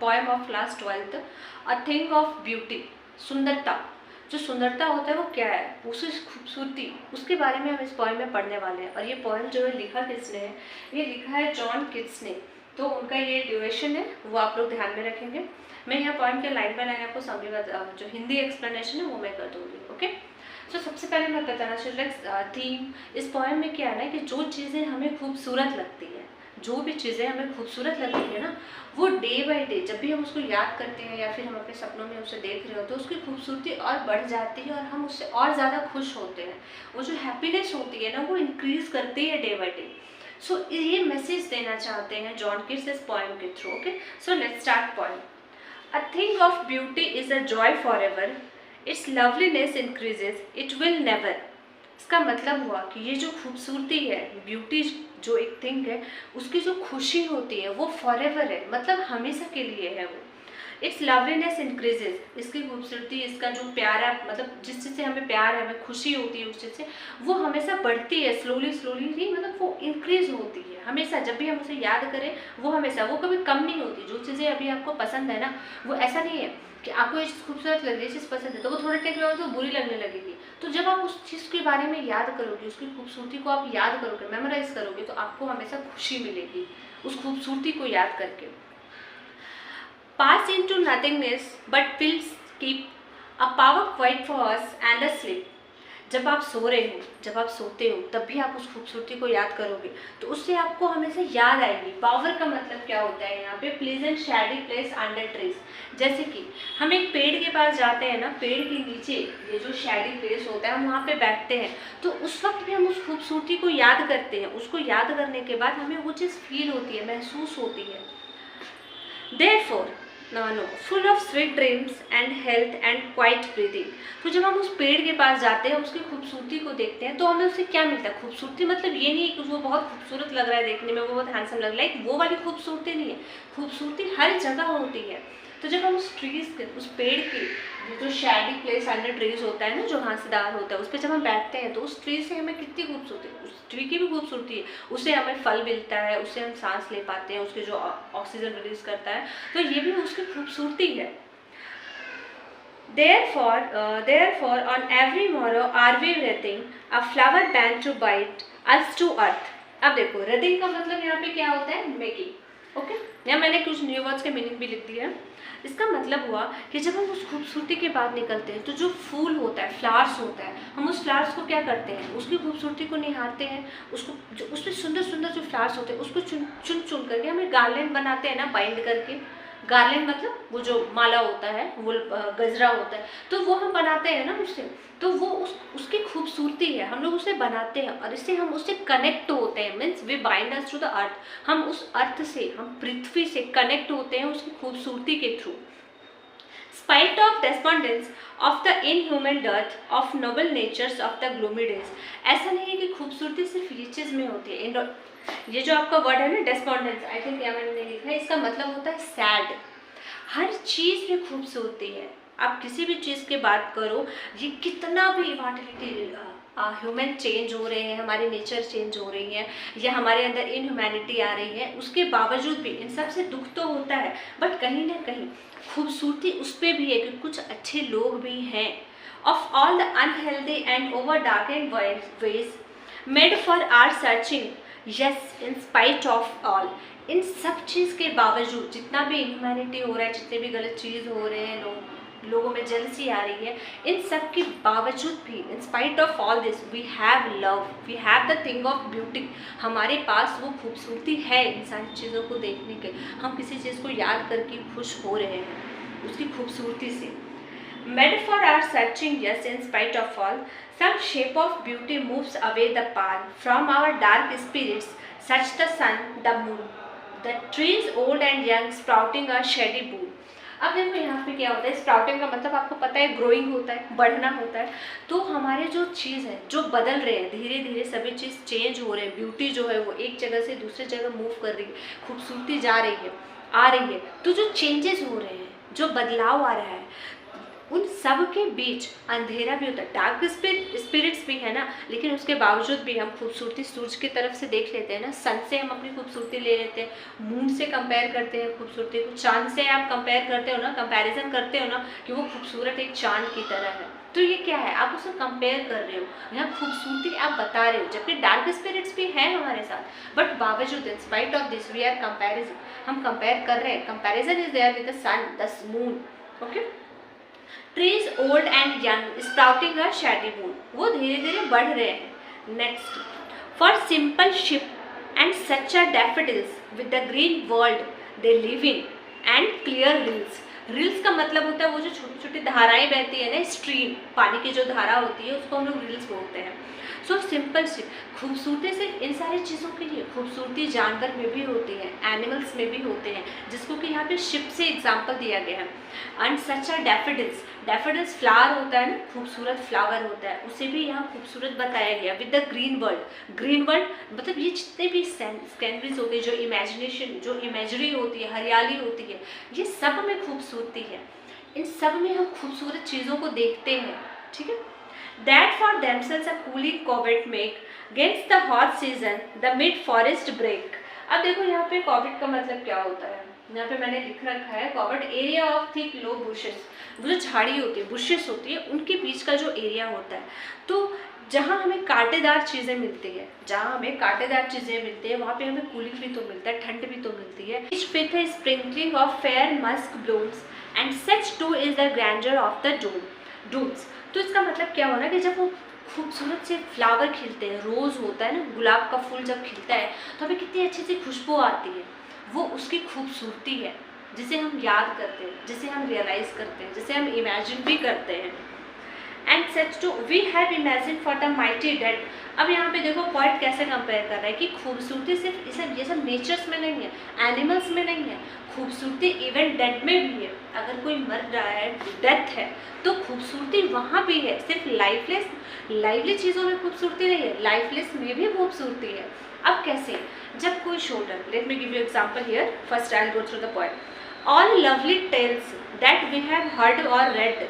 Poem of class 12th, a thing of beauty, सुंदरता। जो सुंदरता होता है वो क्या है, उसकी खूबसूरती, उसके बारे में हम इस पोएम में पढ़ने वाले हैं। और ये पोएम जो है लिखा किसने है, ये लिखा है जॉन किट्स ने। तो उनका ये ड्यूरेशन है वो आप लोग ध्यान में रखेंगे। मैं यहाँ पोएम के लाइन बाय लाइन आपको समरी जो हिंदी एक्सप्लेनेशन है वो मैं कर दूँगी। ओके, तो सबसे पहले मैं बताना चाहूँगी थीम इस पोएम में क्या है ना कि जो चीज़ें हमें खूबसूरत लगती है, जो भी चीज़ें हमें खूबसूरत लगती है ना, वो डे बाय डे जब भी हम उसको याद करते हैं या फिर हम अपने सपनों में उसे देख रहे होते हैं, उसकी खूबसूरती और बढ़ जाती है और हम उससे और ज़्यादा खुश होते हैं। वो जो हैप्पीनेस होती है ना वो इंक्रीज करती है डे बाय डे। सो ये मैसेज देना चाहते हैं जॉन किट्स इस पोएम के through. Okay, so let's start poem. A thing of beauty is a joy for ever, it's loveliness increases, it will never. इसका मतलब हुआ कि ये जो खूबसूरती है, ब्यूटी जो एक थिंग है, उसकी जो खुशी होती है वो फॉरएवर है, मतलब हमेशा के लिए है वो। इट्स लवलीनेस इंक्रीजेज, इसकी खूबसूरती, इसका जो प्यार है, मतलब जिस चीज़ से हमें प्यार है, हमें खुशी होती है उस चीज़ से, वो हमेशा बढ़ती है, स्लोली स्लोली ही, मतलब वो इंक्रीज होती है हमेशा। जब भी हम उसे याद करें वो हमेशा, वो कभी कम नहीं होती। जो चीज़ें अभी आपको पसंद है ना, वो ऐसा नहीं है कि आपको ये चीज़ खूबसूरत लग रही है, ये चीज़ पसंद है, तो वो थोड़े टाइम बाद तो बुरी लगने लगेगी। तो जब आप उस चीज़ के बारे में याद करोगे, उसकी खूबसूरती को आप याद करोगे, मेमोराइज करोगे, तो आपको हमेशा खुशी मिलेगी उस खूबसूरती को याद करके। पास into nothingness but will keep a power quiet for us and asleep। जब आप सो रहे हो, जब आप सोते हो, तब भी आप उस खूबसूरती को याद करोगे तो उससे आपको हमेशा याद आएगी। पावर का मतलब क्या होता है यहाँ पे, pleasant Shady place under trees. जैसे कि हम एक पेड़ के पास जाते हैं ना, पेड़ के नीचे ये जो शैडी प्लेस होता है, हम वहाँ पे बैठते हैं, तो उस वक्त भी हम उस खूबसूरती को याद करते हैं। उसको याद करने के बाद हमें वो चीज़ फील होती है, महसूस होती है। Therefore, no, full of sweet dreams and health and quiet breathing। तो जब हम उस पेड़ के पास जाते हैं, उसकी खूबसूरती को देखते हैं, तो हमें उससे क्या मिलता है। खूबसूरती मतलब ये नहीं है कि वो बहुत खूबसूरत लग रहा है देखने में, वो बहुत हैंडसम लग रहा है, वो वाली खूबसूरती नहीं है। खूबसूरती हर जगह होती है। तो जब हम उस ट्रीज के, उस पेड़ के जो शैडी प्लेस अंडर ट्रीज होता है ना, जो घासदार होता है, उस पर जब हम बैठते हैं तो उस ट्री से हमें कितनी खूबसूरती, उस ट्री की भी खूबसूरती है, उससे हमें फल मिलता है, उससे हम सांस ले पाते हैं, उसके जो ऑक्सीजन रिलीज करता है, तो ये भी उसकी खूबसूरती है। Therefore, on every morrow are we wreathing a flower band to bite us to earth। अब देखो, wreathing का मतलब यहाँ पे क्या होता है, मेकिंग। ओके, यहाँ मैंने कुछ न्यू वर्ड्स के मीनिंग भी लिख दिया है। इसका मतलब हुआ कि जब हम उस खूबसूरती के बाद निकलते हैं तो जो फूल होता है, फ्लावर्स होता है, हम उस फ्लावर्स को क्या करते हैं, उसकी खूबसूरती को निहारते हैं, उसको जो उसमें सुंदर सुंदर जो फ्लावर्स होते हैं उसको चुन चुन करके हमें गार्लैंड बनाते हैं ना, बाइंड करके। गार्लैंड मतलब वो जो माला होता है, वो गजरा होता है, तो वो हम बनाते हैं ना उससे, तो वो उसकी खूबसूरती है, हम लोग उसे बनाते हैं और इससे हम उससे कनेक्ट होते हैं। Means we bind us to the earth, हम उस अर्थ से, हम पृथ्वी से कनेक्ट होते हैं उसकी खूबसूरती के through. Spite of despondence of the inhuman dearth of noble natures of the gloomy days। ऐसा नहीं है कि खूबसूरती सिर्फ ये चीज़ में होती है। ये जो आपका वर्ड है ना डेस्पॉन्डेंस, आई थिंक यहाँ मैंने लिखा है, इसका मतलब होता है सैड। हर चीज़ में खूबसूरती है। आप किसी भी चीज़ की बात करो, ये कितना भी इमॉर्टलिटी, ह्यूमन चेंज हो रहे हैं, हमारी नेचर चेंज हो रही है, या हमारे अंदर इनह्यूमैनिटी आ रही है, उसके बावजूद भी इन सब से दुख तो होता है, बट कहीं ना कहीं खूबसूरती उस पर भी है कि कुछ अच्छे लोग भी हैं। Of all the unhealthy and over darkened ways made for are searching, yes in spite of all. इन सब चीज़ के बावजूद, जितना भी इनह्यूमैनिटी हो रहा है, जितने भी गलत चीज़ हो रहे हैं, लोगों में जेलसी आ रही है, इन सब के बावजूद भी, in spite of all this, we have love, we have the thing of beauty. हमारे पास वो खूबसूरती है इन सारी चीज़ों को देखने के, हम किसी चीज़ को याद करके खुश हो रहे हैं उसकी खूबसूरती से। Made for are searching, yes in spite of all, some shape of beauty moves away the pall from our dark spirits, such the sun, the moon, the trees old and young sprouting a shady boon। अब देखो यहाँ पे क्या होता है, sprouting का मतलब आपको पता है ग्रोइंग होता है, बढ़ना होता है। तो हमारे जो चीज़ है, जो बदल रहे हैं, धीरे धीरे सभी चीज़ चेंज हो रहे हैं, ब्यूटी जो है वो एक जगह से दूसरे जगह मूव कर रही है, खूबसूरती जा रही है, आ रही है। तो जो चेंजेस हो रहे हैं, जो बदलाव आ रहा है, उन सब के बीच अंधेरा भी होता है, डार्क स्पिरिट्स भी है ना, लेकिन उसके बावजूद भी हम खूबसूरती सूरज की तरफ से देख लेते हैं ना, सन से हम अपनी खूबसूरती ले लेते हैं, मून से कंपेयर करते हैं खूबसूरती को, चांद से आप कंपेयर करते हो ना, कंपैरिजन करते हो ना कि वो खूबसूरत एक चांद की तरह है। तो ये क्या है, आप उसको कंपेयर कर रहे हो, यहाँ खूबसूरती आप बता रहे हो, जबकि डार्क स्पिरिट्स भी हैं हमारे साथ, बट बावजूद in spite of this we are comparison, हम कंपेयर कर रहे हैं, comparison is there with the sun, the moon. Okay, trees old and young sprouting a shady moon, वो धीरे धीरे बढ़ रहे हैं। Next, for simple ship and such a daffodils with the green world they live in and clear reels. Reels का मतलब होता है वो जो छोटी छोटी धाराएं बहती है ना, स्ट्रीम, पानी की जो धारा होती है उसको हम लोग रील्स बोलते हैं। सो सिंपल शिप, खूबसूरती सिर्फ इन सारी चीज़ों के लिए, खूबसूरती जानवर में भी होती है, एनिमल्स में भी होते हैं, जिसको कि यहाँ पे शिप से एग्जाम्पल दिया गया है। And such are daffodils, daffodils flower होता है ना, खूबसूरत फ्लावर होता है, उसे भी यहाँ खूबसूरत बताया गया। With the green world, green world मतलब ये जितने भी स्कैनरीज होते हैं, जो इमेजिनेशन, जो इमेजरी होती है, हरियाली होती है, ये सब में खूबसूरती है, इन सब में हम खूबसूरत चीज़ों को देखते हैं। ठीक है, that for themselves a cooling covert make against the hot season the mid forest break। अब देखो यहाँ पे कॉवेट का मतलब क्या होता है, यहाँ पे मैंने लिख रखा है covert area of thick low bushes, वो जो झाड़ी होती है, बुशेस होती है, उनके बीच का जो एरिया होता है, तो जहाँ हमें कांटेदार चीज़ें मिलती है, जहाँ हमें कांटेदार चीज़ें मिलती है वहाँ पे हमें कूलिंग भी तो मिलता है, ठंड भी तो मिलती है। With a sprinkling of fair musk blooms and such too is the grandeur of the dooms. तो इसका मतलब क्या होना कि जब वो खूबसूरत से फ्लावर खिलते हैं, रोज़ होता है ना, गुलाब का फूल जब खिलता है तो हमें कितनी अच्छी सी खुशबू आती है, वो उसकी खूबसूरती है जिसे हम याद करते हैं, जिसे हम रियलाइज़ करते हैं, जिसे हम इमेजिन भी करते हैं। And such too we have imagine for the mighty dead. अब यहाँ पे देखो पॉइंट कैसे कंपेयर कर रहा है कि खूबसूरती सिर्फ ये सब नेचर्स में नहीं है, एनिमल्स में नहीं है, खूबसूरती इवन डेड में भी है। अगर कोई मर रहा है, डेथ है, तो खूबसूरती वहाँ भी है, सिर्फ लाइवली चीज़ों में खूबसूरती नहीं है, लाइफलेस में भी खूबसूरती है। अब कैसे, जब कोई shoulder, let me give you example here, first I will go through the point. All lovely tales that we have heard or read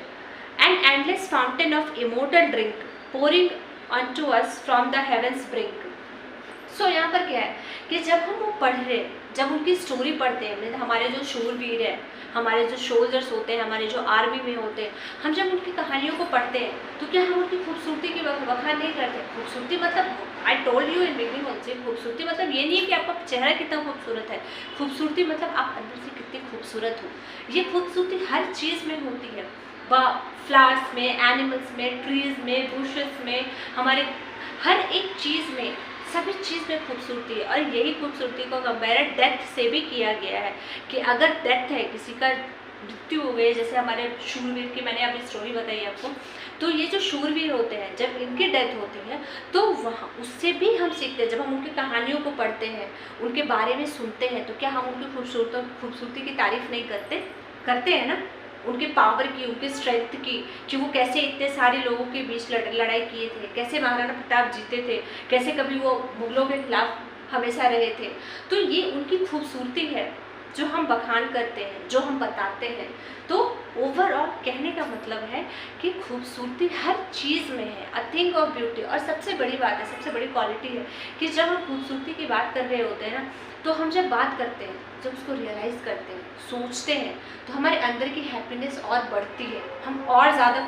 an endless fountain of immortal drink pouring onto us from the heavens brink। सो यहाँ पर क्या है कि जब हम वो पढ़ रहे हैं, जब उनकी स्टोरी पढ़ते हैं, हमारे जो शूरवीर हैं, हमारे जो सोल्जर्स होते हैं, हमारे जो आर्मी में होते हैं, हम जब उनकी कहानियों को पढ़ते हैं तो क्या हम उनकी खूबसूरती की बखान नहीं करते। खूबसूरती मतलब I told you in beginning also, खूबसूरती मतलब ये नहीं है कि आपका चेहरा कितना खूबसूरत है, खूबसूरती मतलब आप अंदर से कितनी खूबसूरत हो। ये खूबसूरती हर चीज़ में होती है, फ्लावर्स में, एनिमल्स में, ट्रीज में, बुशेस में, हमारे हर एक चीज़ में, सभी चीज़ में खूबसूरती है। और यही खूबसूरती को कंपेयर डेथ से भी किया गया है कि अगर डेथ है, किसी का मृत्यु हो गई, जैसे हमारे शूरवीर की मैंने अभी स्टोरी बताई आपको, तो ये जो शूरवीर होते हैं जब इनकी डेथ होती है तो वहाँ उससे भी हम सीखते हैं। जब हम उनकी कहानियों को पढ़ते हैं, उनके बारे में सुनते हैं, तो क्या हम उनकी खूबसूरती की तारीफ नहीं करते हैं ना, उनके पावर की, उनके स्ट्रेंथ की, कि वो कैसे इतने सारे लोगों के बीच लड़ाई किए थे, कैसे महाराणा प्रताप जीते थे, कैसे कभी वो मुगलों के खिलाफ हमेशा रहे थे। तो ये उनकी खूबसूरती है जो हम बखान करते हैं, जो हम बताते हैं। तो ओवरऑल कहने का मतलब है कि खूबसूरती हर चीज़ में है, अ थिंग ऑफ ब्यूटी। और सबसे बड़ी बात है, सबसे बड़ी क्वालिटी है कि जब हम खूबसूरती की बात कर रहे होते हैं ना, तो हम जब बात करते हैं, जब उसको रियलाइज़ करते हैं, सोचते हैं, तो हमारे अंदर की हैप्पीनेस और बढ़ती है, हम और ज़्यादा